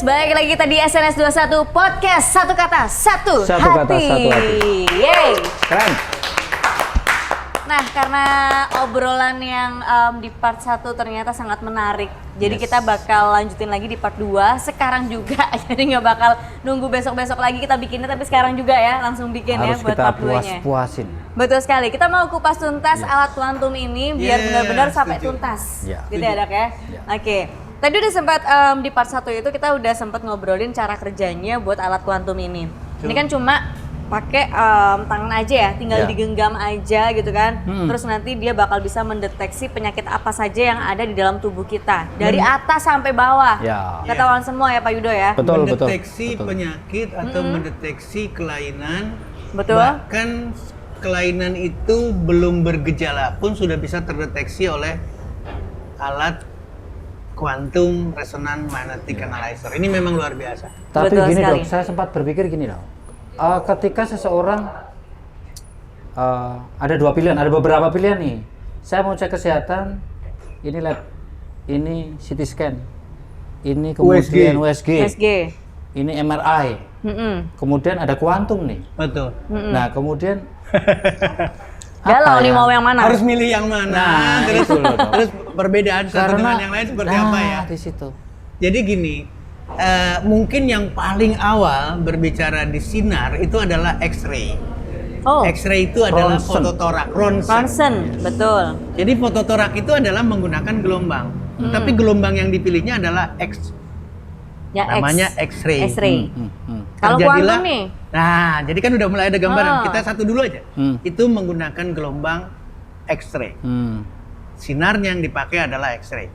balik lagi kita di SNS 21 Podcast Satu Kata Satu Hati. Kata Satu Hati. Yeay. Keren. Nah, karena obrolan yang di part 1 ternyata sangat menarik. Jadi kita bakal lanjutin lagi di part 2 sekarang juga. Jadi nggak bakal nunggu besok-besok lagi kita bikinnya, tapi sekarang juga ya langsung bikin. Harus ya buat kita part 2-nya. puas-puasin. Betul sekali. Kita mau kupas tuntas alat kuantum ini biar benar-benar sampai tuntas. Gitu ya, Dok ya. Oke. Tadi udah sempat di part 1 itu kita udah sempat ngobrolin cara kerjanya buat alat kuantum ini. Ini kan cuma pakai tangan aja ya, tinggal digenggam aja gitu kan. Terus nanti dia bakal bisa mendeteksi penyakit apa saja yang ada di dalam tubuh kita. Dari atas sampai bawah. Ketahuan semua ya Pak Yudo ya. Betul, mendeteksi penyakit atau mendeteksi kelainan. Betul. Bahkan kelainan itu belum bergejala pun sudah bisa terdeteksi oleh alat quantum resonance magnetic analyzer. Ini memang luar biasa. Tapi Betul gini sekali. Dok, saya sempat berpikir gini Dok. Ketika seseorang ada dua pilihan, ada beberapa pilihan nih. Saya mau cek kesehatan, ini lab, ini CT scan, ini kemudian USG, ini MRI, kemudian ada kuantum nih. Betul. Nah kemudian Galau nih mau yang mana? Harus milih yang mana? Nah, terus, itu loh, Dok. terus perbedaan satu dengan yang lain seperti apa ya? Di situ. Jadi gini, mungkin yang paling awal berbicara di sinar itu adalah X-ray. Oh, X-ray itu adalah Ronsen. fototorak, Ronsen. Ronsen, betul. Jadi fototorak itu adalah menggunakan gelombang. Tapi gelombang yang dipilihnya adalah X. Ya, Namanya X-ray. X-ray. Kalau Terjadilah- kuantum nih? Nah, jadi kan udah mulai ada gambaran. Oh. Kita satu dulu aja. Hmm. Itu menggunakan gelombang X-ray. Sinarnya yang dipakai adalah X-ray.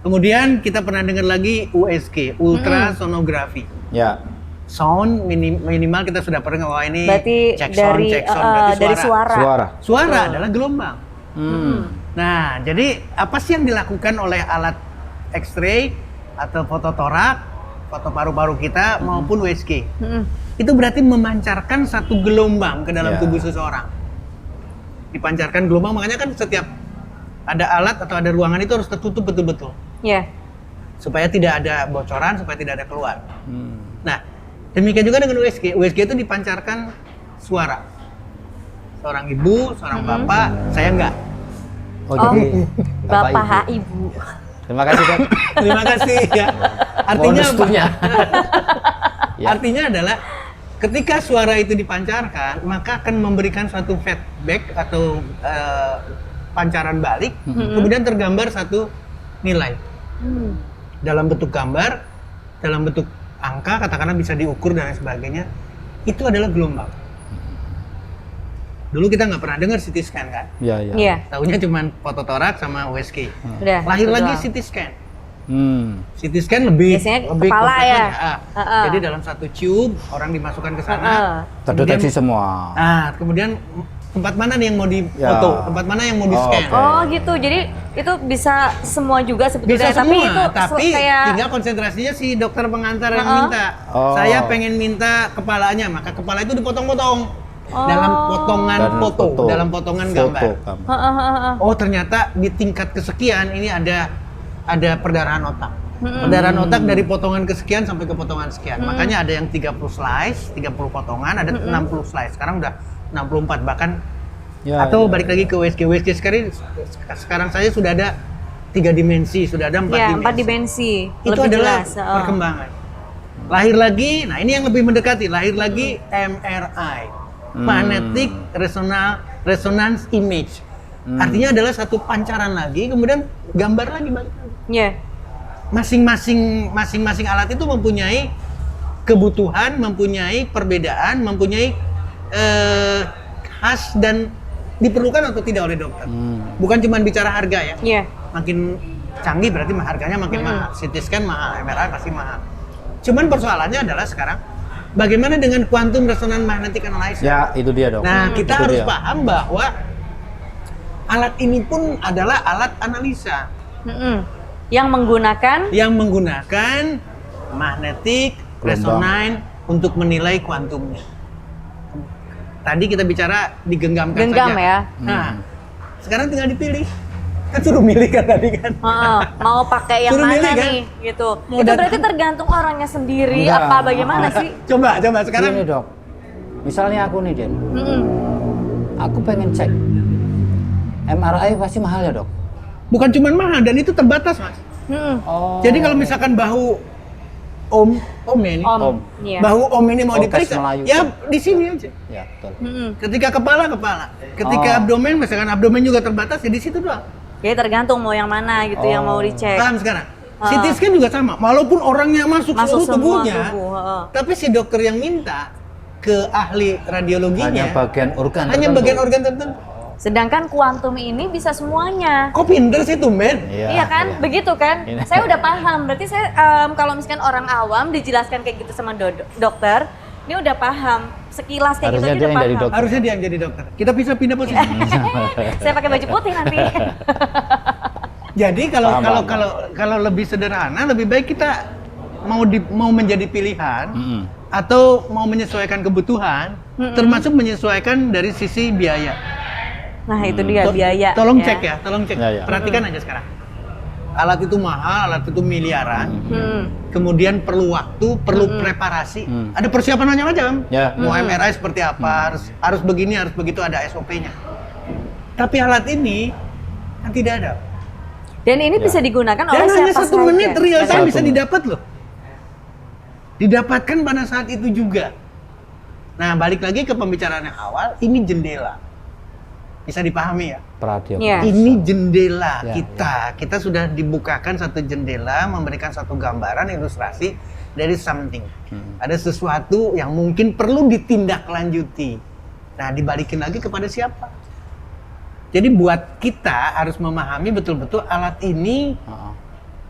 Kemudian kita pernah dengar lagi USG, ultrasonografi. Ya. Sound minimal kita sudah pernah bahwa ini Berarti check sound, dari check sound, berarti dari suara. suara. Suara adalah gelombang. Hmm. Nah, jadi apa sih yang dilakukan oleh alat X-ray atau fototorak, foto paru-paru kita maupun USG? Itu berarti memancarkan satu gelombang ke dalam Ya. tubuh seseorang. Dipancarkan gelombang, makanya kan setiap ada alat atau ada ruangan itu harus tertutup betul-betul. Ya. Supaya tidak ada bocoran, supaya tidak ada keluar. Nah, demikian juga dengan USG. USG itu dipancarkan suara. Seorang ibu, seorang bapak, saya enggak. Oh, jadi Bapak Ibu. Ibu. Terima kasih Dok. Terima kasih ya. Mohon Artinya apa? restunya. Ya. Artinya adalah ketika suara itu dipancarkan, maka akan memberikan suatu feedback atau pancaran balik, kemudian tergambar satu nilai. Dalam bentuk gambar, dalam bentuk angka, katakanlah bisa diukur dan lain sebagainya. Itu adalah gelombang. Dulu kita nggak pernah dengar CT scan kan? Iya, iya. Iya. Taunya cuma fototorak sama USG. Udah. Lahir itu lagi doang. CT scan. CT scan Biasanya lebih kepala kompleks ya? lagi. Jadi dalam satu tube orang dimasukkan ke sana. Terdeteksi kemudian- semua. Nah, kemudian tempat mana nih yang mau difoto, tempat mana yang mau di scan. oke. Oh gitu, jadi itu bisa semua juga sebetulnya. Bisa Tapi semua, itu tapi kayak tinggal konsentrasinya si dokter pengantar yang minta. Oh. Saya pengen minta kepalanya, maka kepala itu dipotong-potong dalam potongan Dan foto, dalam potongan gambar. Oh, ternyata di tingkat kesekian ini ada perdarahan otak. Perdarahan otak dari potongan kesekian sampai ke potongan sekian. Makanya ada yang 30 slice, 30 potongan, ada 60 slice. Sekarang udah 64 bahkan atau balik lagi ke USG. USG sekarang saya sudah ada 3 dimensi, sudah ada 4 ya, dimensi. 4 dimensi. Itu lebih adalah jelas. perkembangan. Lahir lagi, nah ini yang lebih mendekati, lahir lagi MRI, Magnetic Resonance Image. Artinya adalah satu pancaran lagi, kemudian gambar lagi balik lagi. Ya. Masing-masing alat itu mempunyai kebutuhan, mempunyai perbedaan, mempunyai khas dan diperlukan atau tidak oleh dokter. Bukan cuma bicara harga ya. Iya. Makin canggih berarti harganya makin mahal. CT scan mahal, MRI pasti mahal. Cuman persoalannya adalah sekarang bagaimana dengan quantum resonance magnetic analyzer? Ya, itu dia Dok. Nah, kita Itu harus dia. paham bahwa alat ini pun adalah alat analisa Yang menggunakan magnetic resonance untuk menilai kuantumnya. Tadi kita bicara digenggamkan genggam saja. ya. Nah, sekarang tinggal dipilih Kan suruh milih kan tadi kan. Mau pakai yang Suruh mana milih, kan? nih gitu. Mau Itu datang. berarti tergantung orangnya sendiri Enggak. apa bagaimana sih? Coba sekarang. Gini dok, misalnya aku nih Den, aku pengen cek MRI pasti mahal ya dok? Bukan cuma mahal dan itu terbatas mas. Oh. Jadi kalau misalkan bahu om ya ini, Iya. bahu om ini mau Oh, diperiksa, tes Melayu. ya di sini aja. Ya betul. Ketika kepala, ketika abdomen, misalkan abdomen juga terbatas ya di situ doang. Jadi tergantung mau yang mana gitu yang mau dicek. Paham sekarang? CT scan juga sama, walaupun orangnya masuk seluruh semua tubuhnya, tubuh, tapi si dokter yang minta ke ahli radiologinya Hanya bagian organ hanya tertentu. bagian organ tertentu. Sedangkan kuantum ini bisa semuanya. Kok pinter sih tuh men? Iya kan, begitu kan? Ini. Saya udah paham. Berarti saya kalau misalkan orang awam dijelaskan kayak gitu sama dokter, ini udah paham. Sekilas kayak Harusnya gitu dia udah yang jadi paham. dokter. Harusnya dia yang jadi dokter. Kita bisa pindah posisi. Saya pakai baju putih nanti. Jadi kalau Paham, kalau lebih sederhana, lebih baik kita mau menjadi pilihan atau mau menyesuaikan kebutuhan, termasuk menyesuaikan dari sisi biaya. Nah itu dia biaya. Tolong cek ya, tolong cek. Ya, ya. Perhatikan aja sekarang. Alat itu mahal, alat itu miliaran. Kemudian perlu waktu, perlu preparasi. Ada persiapan macam-macam. Ya. Mau MRI seperti apa, harus begini, harus begitu, ada SOP-nya. Tapi alat ini kan tidak ada. Dan ini bisa digunakan oleh Dan hanya siapa 1 menit saja. real time Satu bisa menit. didapat loh. Didapatkan pada saat itu juga. Nah, balik lagi ke pembicaraan yang awal, ini jendela. Bisa dipahami ya? Radio. Iya. Ini jendela Ya, kita sudah dibukakan satu jendela, memberikan satu gambaran ilustrasi dari something. Ada sesuatu yang mungkin perlu ditindaklanjuti. Nah, dibalikin lagi kepada siapa? Jadi buat kita harus memahami betul-betul alat ini.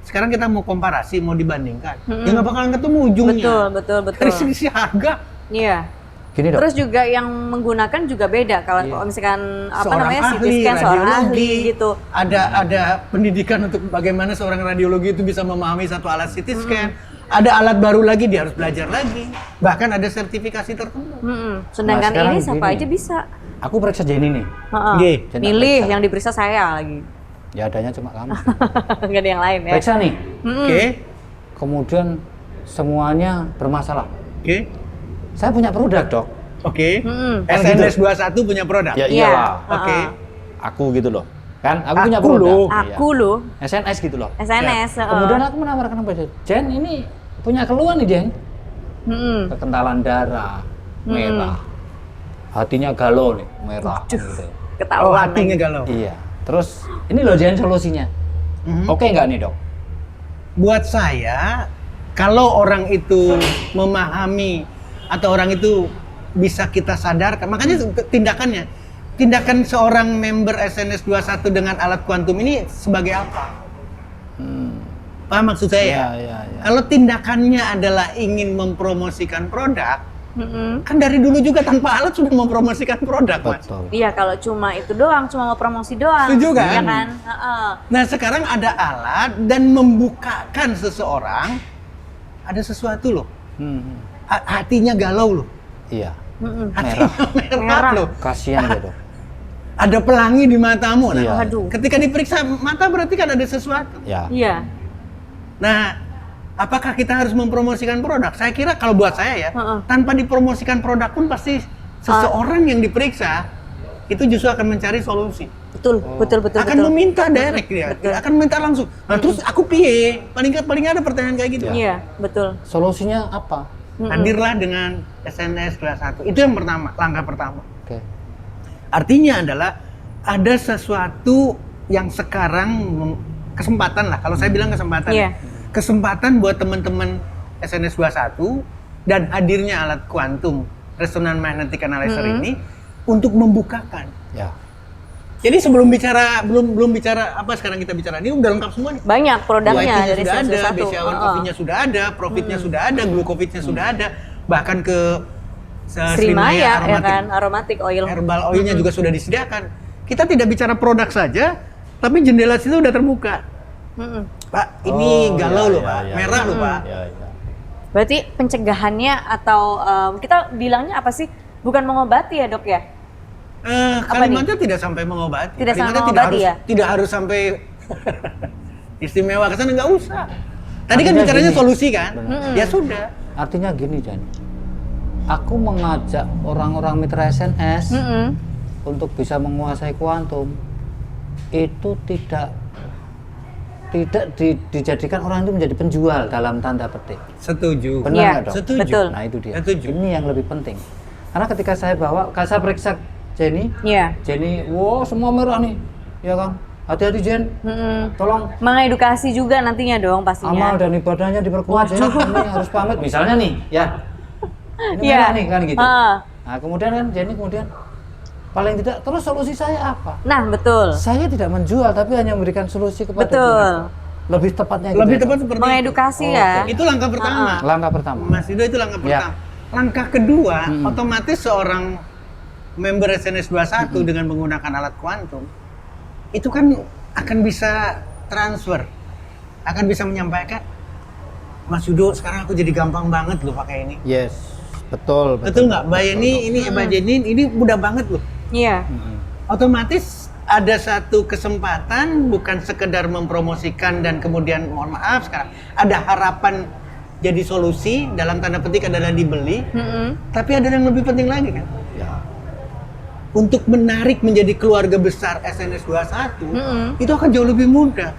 Sekarang kita mau komparasi, mau dibandingkan. Ya nggak bakalan ketemu ujungnya. Betul. Dari sisi harga. Iya. Gini dok. Terus juga yang menggunakan juga beda kalau misalkan apa Seorang namanya CT ahli, scan seorang radiologi, ahli gitu. Ada pendidikan untuk bagaimana seorang radiologi itu bisa memahami satu alat CT scan. Ada alat baru lagi, dia harus belajar lagi. Bahkan ada sertifikasi tertentu. Sedangkan sekarang ini siapa gini. aja bisa. Aku periksa Jenny nih. Oke. Jenny Milih periksa. yang diperiksa saya lagi. Ya adanya cuma kamu. Nggak ada yang lain ya. Periksa nih. Oke. Kemudian semuanya bermasalah. Oke. Saya punya produk dok. Oke. Kan SNS gitu. 21 punya produk. Ya Iya. iyalah. Oke. Aku gitu loh. Kan aku punya Aku produk. loh. Aku loh, SNS gitu loh. SNS. Kemudian aku menawarkan kepada Jen, ini punya keluhan nih Jen. Kekentalan darah, merah. Hatinya galau nih, merah. Gitu. Oh, ketahuan. hatinya galau. Iya. Terus ini loh Jen solusinya. Oke nggak nih dok? Buat saya, kalau orang itu memahami atau orang itu bisa kita sadarkan, makanya tindakan seorang member SNS 21 dengan alat kuantum ini sebagai apa? Paham maksud saya? Iya. Kalau tindakannya adalah ingin mempromosikan produk, kan dari dulu juga tanpa alat sudah mempromosikan produk, Mas. Betul. Iya, kalau cuma itu doang, cuma mau promosi doang. Setuju kan? Iya kan? Nah, sekarang ada alat dan membukakan seseorang, ada sesuatu loh. Hatinya galau loh. Iya. Hatinya merah loh. Kasihan dia dok. Ada pelangi di matamu. Nah, Iya. Aduh. ketika diperiksa mata berarti kan ada sesuatu. Ya. Iya. Nah, apakah kita harus mempromosikan produk? Saya kira kalau buat saya ya, tanpa dipromosikan produk pun pasti seseorang yang diperiksa itu justru akan mencari solusi. Betul. Akan meminta direct dia, akan minta langsung. Nah, terus aku piye? Paling ada pertanyaan kayak gitu. Iya, betul. Solusinya apa? Hadirlah dengan SNS 21. Itu yang pertama, langkah pertama. Oke. Artinya adalah ada sesuatu yang sekarang kesempatan lah. Kalau saya bilang kesempatan. Iya. Kesempatan buat teman-teman SNS 21 dan hadirnya alat kuantum resonance magnetic analyzer ini untuk membukakan. Ya. Jadi sebelum bicara belum bicara apa sekarang kita bicara ini udah lengkap semua nih. Banyak produknya UIT-nya dari sudah ada, satu. BCA1 coffee-nya sudah ada, Profit-nya sudah ada, Glucovit-nya sudah ada, bahkan ke Srimaya ya kan, aromatic oil. herbal oil-nya juga sudah disediakan. Kita tidak bicara produk saja, tapi jendela situ udah terbuka. Pak, ini galau loh, Pak. Merah loh, Pak. Ya. Berarti pencegahannya atau kita bilangnya apa sih? Bukan mengobati ya, Dok ya? Kalimatnya tidak sampai mengobati. Tidak sampai Kalimatnya mengobati ya? Tidak harus sampai istimewa kesana, nggak usah. Tadi kan Artinya bicaranya gini. solusi kan? Ya sudah. Artinya gini, Jan. Aku mengajak orang-orang mitra SNS untuk bisa menguasai kuantum itu tidak dijadikan orang itu menjadi penjual dalam tanda petik. Setuju. Benar Iya, nggak dong? betul. Betul. Nah itu dia. Setuju. Ini yang lebih penting. Karena ketika saya bawa, kalau saya periksa Jenny, Iya. Jenny, wow semua merah nih, ya kan? Hati-hati Jen, tolong Mengedukasi juga nantinya dong pastinya. amal dan ibadahnya diperkuat Jen. Ini harus pamit, misalnya nih, ya. Ini Iya. merah nih kan gitu. Ah. Nah kemudian kan Jenny kemudian paling tidak terus solusi saya apa? Nah, betul. Saya tidak menjual tapi hanya memberikan solusi kepada Betul. mereka. Lebih tepatnya gitu. Lebih ya, tepat Dok? seperti Mengedukasi Oh, ya. itu langkah pertama. Langkah pertama. Mas Yudo itu langkah Ya. pertama. Langkah kedua, otomatis seorang member SNS 21 dengan menggunakan alat kuantum itu kan akan bisa transfer, akan bisa menyampaikan, Mas Yudo sekarang aku jadi gampang banget loh pakai ini. Yes, betul. Betul nggak? Mbak Yeni, Mbak Jenny, ini mudah banget loh. Iya. Otomatis ada satu kesempatan bukan sekedar mempromosikan dan kemudian mohon maaf sekarang ada harapan jadi solusi dalam tanda petik adalah dibeli, tapi ada yang lebih penting lagi kan, Ya. untuk menarik menjadi keluarga besar SNS 21 itu akan jauh lebih mudah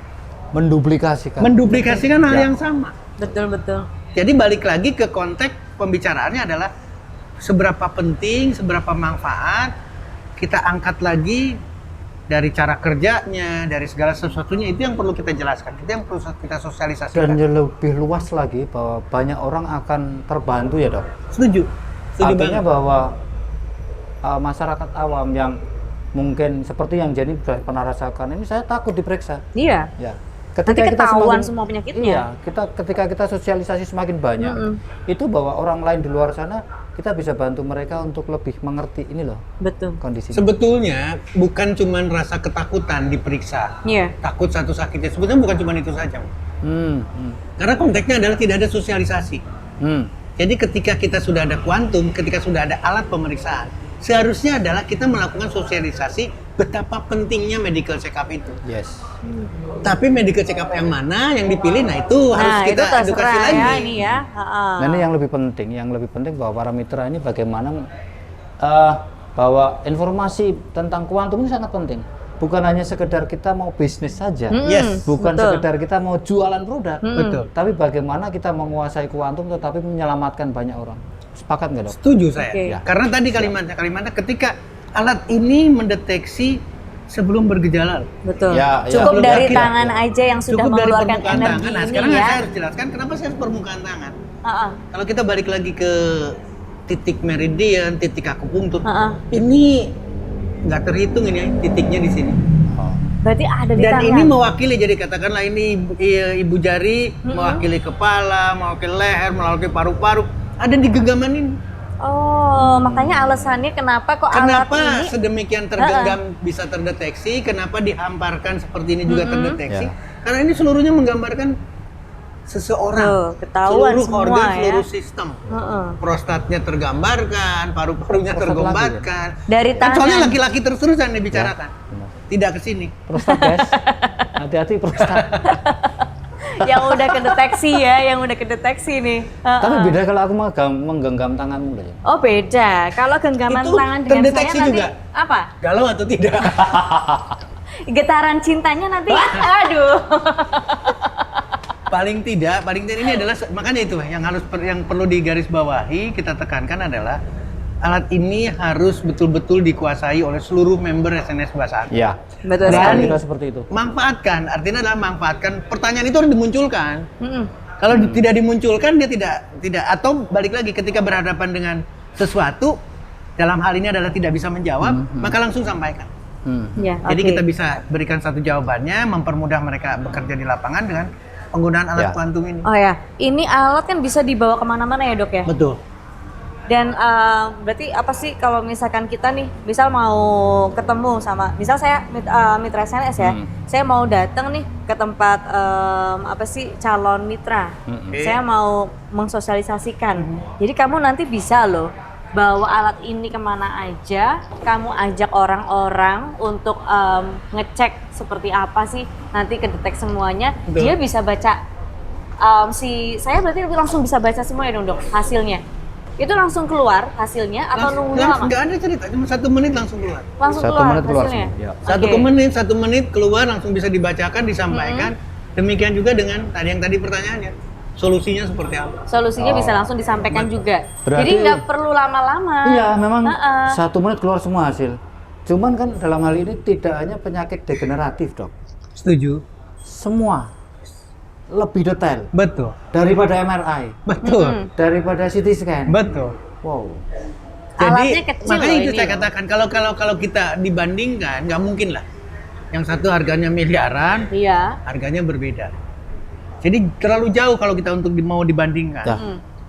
menduplikasikan hal Ya. yang sama. Betul, betul. Jadi balik lagi ke konteks pembicaraannya adalah seberapa penting, seberapa manfaat kita angkat lagi dari cara kerjanya, dari segala sesuatunya, itu yang perlu kita jelaskan, itu yang perlu kita sosialisasikan. Dan yang lebih luas lagi bahwa banyak orang akan terbantu ya dok. Setuju Artinya banget. bahwa masyarakat awam yang mungkin seperti yang Jenny sudah pernah rasakan ini, saya takut diperiksa. Iya. Ya. Nanti ketahuan semua penyakitnya. Iya, ketika kita sosialisasi semakin banyak, itu bahwa orang lain di luar sana kita bisa bantu mereka untuk lebih mengerti ini loh Betul. kondisinya. Sebetulnya bukan cuma rasa ketakutan diperiksa, Iya. takut satu sakitnya, sebetulnya bukan cuma itu saja. Karena konteksnya adalah tidak ada sosialisasi. Jadi ketika kita sudah ada kuantum, ketika sudah ada alat pemeriksaan, seharusnya adalah kita melakukan sosialisasi betapa pentingnya medical check up itu. Yes. Tapi medical check up yang mana yang dipilih, nah itu harus Nah, kita itu terserah edukasi lagi. ya ini ya. Ha-ha. Nah ini yang lebih penting bahwa para mitra ini bagaimana bahwa informasi tentang kuantum ini sangat penting. Bukan hanya sekedar kita mau bisnis saja, Yes, bukan betul. sekedar kita mau jualan produk, Betul. tapi bagaimana kita menguasai kuantum tetapi menyelamatkan banyak orang. Sepakat nggak dok? Setuju saya. Oke. Ya. Karena tadi kalimatnya ketika alat ini mendeteksi sebelum bergejala. Betul. Ya, ya. Cukup Belum dari yakin. tangan aja yang sudah Cukup dari mengeluarkan permukaan energi tangan. Nah, ini sekarang ya. saya harus jelaskan kenapa saya harus permukaan tangan. Ha-ha. Kalau kita balik lagi ke titik meridian, titik akupunktur, Ha-ha. ini nggak terhitung ini titiknya di sini. Berarti ada di Dan tangan. ini mewakili, jadi katakanlah ini ibu jari, mewakili kepala, mewakili leher, mewakili paru-paru, ada di genggaman ini. Oh, makanya alasannya kenapa kok alat Kenapa ini sedemikian tergenggam bisa terdeteksi? Kenapa dihamparkan seperti ini juga terdeteksi? Ya. Karena ini seluruhnya menggambarkan seseorang, Tuh, ketahuan seluruh semua organ, ya. seluruh sistem. Heeh. Prostatnya tergambarkan, paru-parunya Prostat tergambarkan. Dari Kan soalnya tangan. laki-laki terus-terusan dibicarakan. benar. Tidak ke sini. Prostat guys, hati-hati prostat. yang udah kedeteksi ya, yang udah kedeteksi nih. Heeh. Tapi beda kalau aku menggenggam tanganmu loh ya. Oh beda. Kalau genggaman Itu tangan dengan terdeteksi saya nanti juga. apa? Galau atau tidak? Getaran cintanya nanti, aduh. paling tidak ini adalah makanya itu yang perlu digarisbawahi, kita tekankan adalah alat ini harus betul-betul dikuasai oleh seluruh member SNS 21. Iya. Betul Dan- sekali. Kita seperti itu. Manfaatkan, artinya adalah manfaatkan. Pertanyaan itu harus dimunculkan. Mm-mm. Kalau tidak dimunculkan, dia tidak atau balik lagi ketika berhadapan dengan sesuatu, dalam hal ini adalah tidak bisa menjawab, maka langsung sampaikan. Ya, Jadi oke. kita bisa berikan satu jawabannya, mempermudah mereka bekerja di lapangan dengan penggunaan alat Ya. kuantum ini. Oh ya, ini alat kan bisa dibawa kemana-mana ya dok ya? Betul. Dan berarti apa sih kalau misalkan kita nih, misal mau ketemu sama, misal saya mitra SNS ya, saya mau datang nih ke tempat apa sih calon mitra, saya mau mensosialisasikan. Jadi kamu nanti bisa loh bawa alat ini kemana aja, kamu ajak orang-orang untuk ngecek seperti apa sih nanti kedetek semuanya, Betul. dia bisa baca. Saya berarti langsung bisa baca semua ya dong hasilnya. Itu langsung keluar hasilnya atau nunggu lama? Nggak ada cerita, cuma 1 menit langsung keluar. Langsung 1 keluar menit keluar hasilnya. semua, ya. Satu menit keluar langsung bisa dibacakan, disampaikan. Demikian juga dengan yang tadi pertanyaannya, solusinya seperti apa? Solusinya bisa langsung disampaikan juga. Berarti- Jadi nggak perlu lama-lama. Iya, memang 1 menit keluar semua hasil. Cuman kan dalam hal ini tidak hanya penyakit degeneratif, Dok. Setuju. Semua lebih detail Betul. daripada MRI, Betul. daripada CT scan. Betul. Wow. Alatnya Jadi kecil makanya loh itu ini saya loh. katakan kalau kita dibandingkan nggak mungkin lah. Yang satu harganya miliaran, Iya. harganya berbeda. Jadi terlalu jauh kalau kita untuk mau dibandingkan. Ya.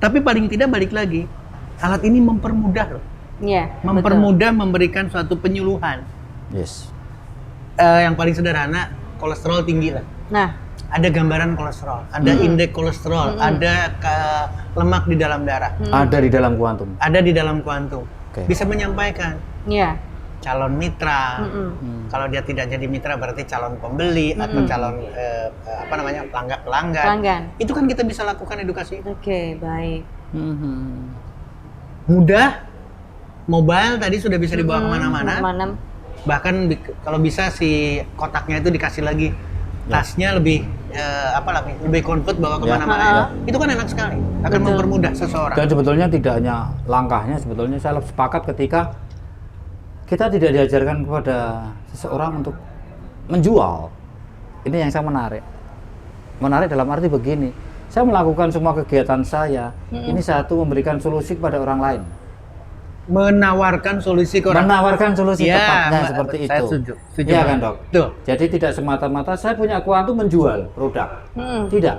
Tapi paling tidak balik lagi, alat ini mempermudah loh. Iya. Mempermudah memberikan suatu penyuluhan. Yes. Yang paling sederhana, kolesterol tinggi lah. betul. Nah, Ada gambaran kolesterol, ada indeks kolesterol, ada lemak di dalam darah, Ada di dalam kuantum. ada di dalam kuantum. Oke. Bisa menyampaikan iya. calon mitra. Kalau dia tidak jadi mitra berarti calon pembeli atau calon pelanggan. Pelanggan. Itu kan kita bisa lakukan edukasi. Oke, baik. Mudah, mobile tadi sudah bisa dibawa kemana-mana. Kemana? Bahkan kalau bisa si kotaknya itu dikasih lagi tasnya lebih lebih comfort bawa kemana-mana. Ya. Itu kan enak sekali, akan mempermudah seseorang. Dan sebetulnya tidak hanya langkahnya, sebetulnya saya sepakat ketika kita tidak diajarkan kepada seseorang untuk menjual. Ini yang saya menarik. Menarik dalam arti begini, saya melakukan semua kegiatan saya, ini satu memberikan solusi kepada orang lain. Menawarkan solusi ke orang. Menawarkan solusi Ya, tepatnya seperti saya itu. setuju Iya kan, banget. Dok? Betul. Jadi tidak semata-mata saya punya kuantum menjual produk. Tidak.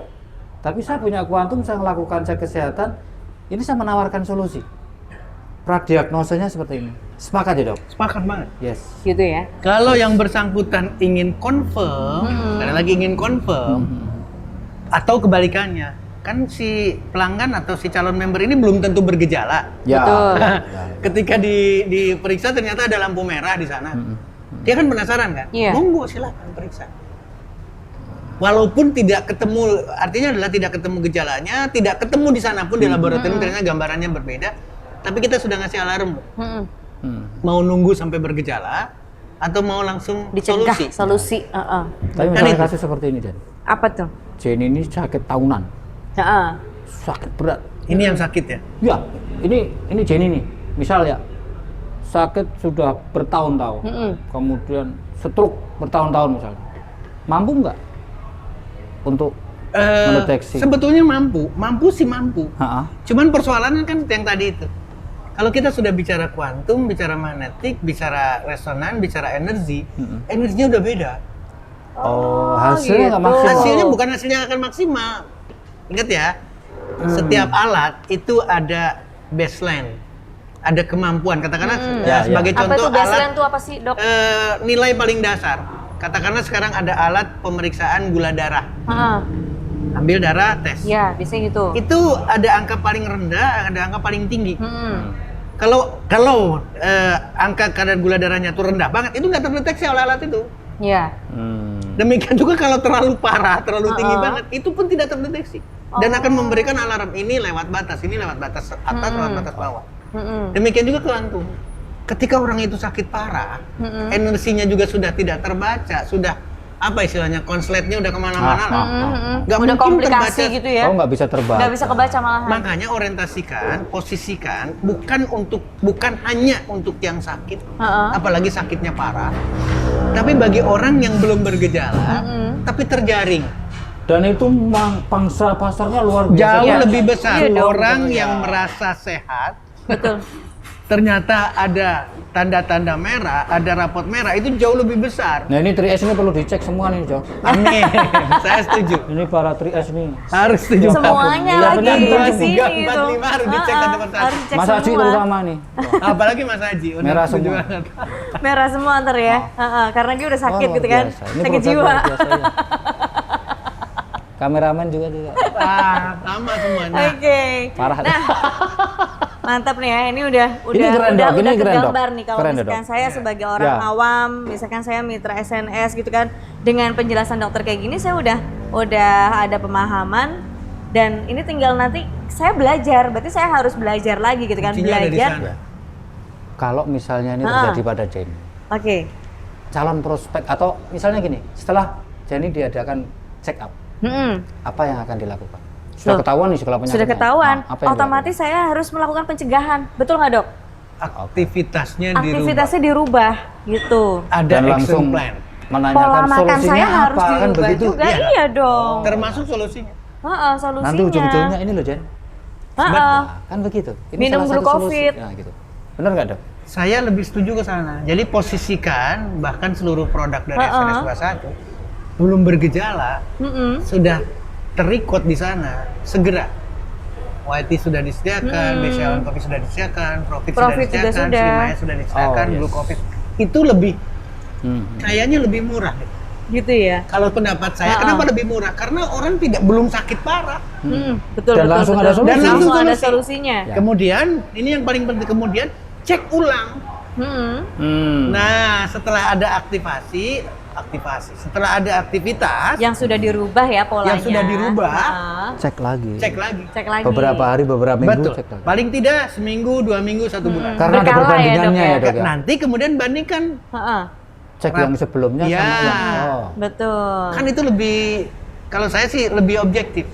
Tapi saya punya kuantum, saya melakukan cek kesehatan, ini saya menawarkan solusi. Pradiagnosanya seperti ini. Sepakat ya, Dok? Sepakat banget. Yes. Gitu ya. Kalau yang bersangkutan ingin confirm, ada lagi ingin confirm, atau kebalikannya, kan si pelanggan atau si calon member ini belum tentu bergejala. Ya. Betul. Ketika diperiksa ternyata ada lampu merah di sana. Dia kan penasaran kan? Iya. Monggo silakan periksa. Walaupun tidak ketemu, artinya adalah tidak ketemu gejalanya, tidak ketemu di sana pun di laboratorium ternyata gambarannya berbeda. Tapi kita sudah ngasih alarm. Mau nunggu sampai bergejala atau mau langsung Dicegah solusi. solusi. Tapi Kan misalnya itu. kasus seperti ini, Dan. Apa tuh? Jane ini sakit tahunan. Heeh. Sakit berat. Ini yang sakit ya? Ya, ini Jane ini. Misal ya, sakit sudah bertahun-tahun. Kemudian stroke bertahun-tahun misalnya. Mampu nggak untuk mendeteksi? Sebetulnya mampu sih mampu. Ha-ha. Cuman persoalannya kan yang tadi itu. Kalau kita sudah bicara kuantum, bicara magnetik, bicara resonan, bicara energi, energinya udah beda. Oh, hasilnya nggak gitu. maksimal. Hasilnya bukan hasilnya akan maksimal. Ingat ya, setiap alat itu ada baseline, ada kemampuan. Katakanlah Ya, sebagai Apa contoh itu baseline alat tuh apa sih, Dok? nilai paling dasar. Katakanlah sekarang ada alat pemeriksaan gula darah. Heeh. Ambil darah, tes. Ya, biasanya gitu. Itu ada angka paling rendah, ada angka paling tinggi. Kalau angka kadar gula darahnya tuh rendah banget, itu nggak terdeteksi oleh alat itu. Iya. Demikian juga kalau terlalu parah, terlalu tinggi banget, itu pun tidak terdeteksi. Dan akan memberikan alarm ini lewat batas atas, lewat batas bawah. Demikian juga kuantum. Ketika orang itu sakit parah, energinya juga sudah tidak terbaca, sudah apa istilahnya, konsletnya udah kemana-mana lah. Nggak Udah mungkin komplikasi terbaca. gitu ya. Oh, nggak bisa terbang. Nggak bisa kebaca malahan. Makanya orientasikan, posisikan bukan hanya untuk yang sakit, apalagi sakitnya parah, tapi bagi orang yang belum bergejala, tapi terjaring. Dan itu pangsa pasarnya luar biasa. Jauh Iya. lebih besar. Iya dong, Orang betul. yang merasa sehat, Betul. ternyata ada tanda-tanda merah, ada rapot merah, itu jauh lebih besar. Nah, ini 3S ini perlu dicek semua nih, Jo. Amin. Saya setuju. Ini para 3S nih. Harus setuju. Semuanya Iya, lagi benar, di benar. sini 3, 4, itu. 5 harus dicek satu persatu. Harus dicek Mas Haji semua. terutama nih. Apalagi Mas Haji. udah Merah setuju semua. banget. Merah semua ntar ya. Karena dia udah sakit Wah, gitu luar kan. biasa. Ini Sakit produk jiwa. luar biasa, ya. Kameramen juga. Sama semuanya. Oke. Parah. Nah, Mantap nih ya, ini udah tergambar nih kalau misalkan saya sebagai orang awam, misalkan saya mitra SNS gitu kan, dengan penjelasan dokter kayak gini saya udah ada pemahaman dan ini tinggal nanti saya belajar, berarti saya harus belajar lagi gitu kan, belajar. Kalau misalnya ini terjadi pada Jenny, calon prospek atau misalnya gini, setelah Jenny diadakan check up, apa yang akan dilakukan? Sudah ketahuan nih segala penyakitnya. Sudah ketahuan, otomatis saya harus melakukan pencegahan, betul nggak dok? Aktivitasnya dirubah gitu. Ada action plan. Pola makan saya harus dirubah juga, iya dong. Termasuk solusinya. Solusinya. Nanti ujung-ujungnya ini loh Jen. Kan begitu. Ini minum glukofit. Nah, gitu. Benar nggak dok? Saya lebih setuju ke sana. Jadi posisikan bahkan seluruh produk dari SNS 21 belum bergejala, sudah terikut di sana, segera. YT sudah disediakan, BCL Coffee sudah disediakan, Profit sudah disediakan, Slimaya sudah disediakan, Blue Coffee. Itu lebih, kayaknya lebih murah. Gitu ya? Kalau pendapat saya, kenapa lebih murah? Karena orang belum sakit parah. Betul, dan langsung ada solusi. Dan langsung ada solusinya. Ya. Kemudian, ini yang paling penting, kemudian cek ulang. Nah, setelah ada aktivasi, setelah ada aktivitas yang sudah dirubah ya polanya, yang sudah dirubah, cek lagi, beberapa hari, beberapa minggu. Cek lagi. Paling tidak seminggu, 2 minggu, 1 bulan. Karena ada perbandingannya ya dok ya. Nanti kemudian bandingkan cek yang sebelumnya sama yang betul. Kan itu lebih, kalau saya sih lebih objektif.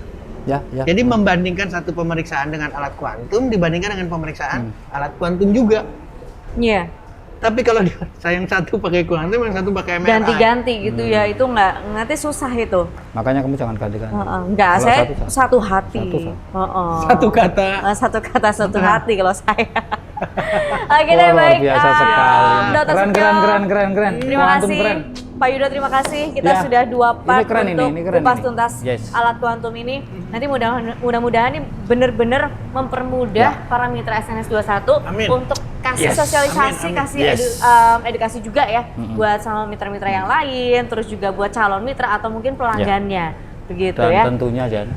Ya. Jadi membandingkan satu pemeriksaan dengan alat kuantum dibandingkan dengan pemeriksaan alat kuantum juga. Iya. Tapi kalau saya yang satu pakai kuantum, yang satu pakai MRI. Ganti-ganti gitu ya, itu nanti susah itu. Makanya kamu jangan ganti-ganti. Enggak, saya satu hati. Satu kata. Satu hati kalau saya. Oke deh, baik. Biasa sekali. Keren. Terima kasih. Pak Yudo, terima kasih. Kita sudah 2 part untuk kupas tuntas alat kuantum ini. Nanti mudah-mudahan ini benar-benar mempermudah para mitra SNS 21 untuk kasih sosialisasi, kasih edukasi juga ya buat sama mitra-mitra yang lain, terus juga buat calon mitra atau mungkin pelanggannya. Begitu ya. Dan tentunya Jan,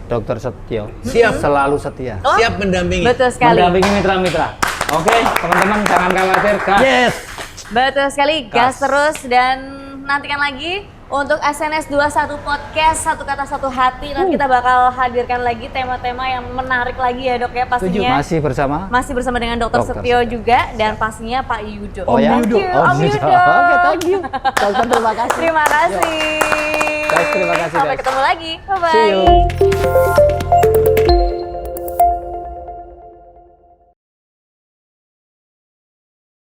Dokter Setio selalu setia. Siap mendampingi. Betul sekali. Mendampingi mitra-mitra. Oke, teman-teman jangan khawatir, gas. Betul sekali, gas terus dan nantikan lagi untuk SNS 21 Podcast Satu Kata Satu Hati. Nanti kita bakal hadirkan lagi tema-tema yang menarik lagi ya dok ya pastinya. Masih bersama dengan Dokter Setio juga dan pastinya Pak Yudo. Thank you. Oke, thank you. Dokter, terima kasih. Terima kasih. Guys, terima kasih. Sampai ketemu lagi. Bye-bye. See you.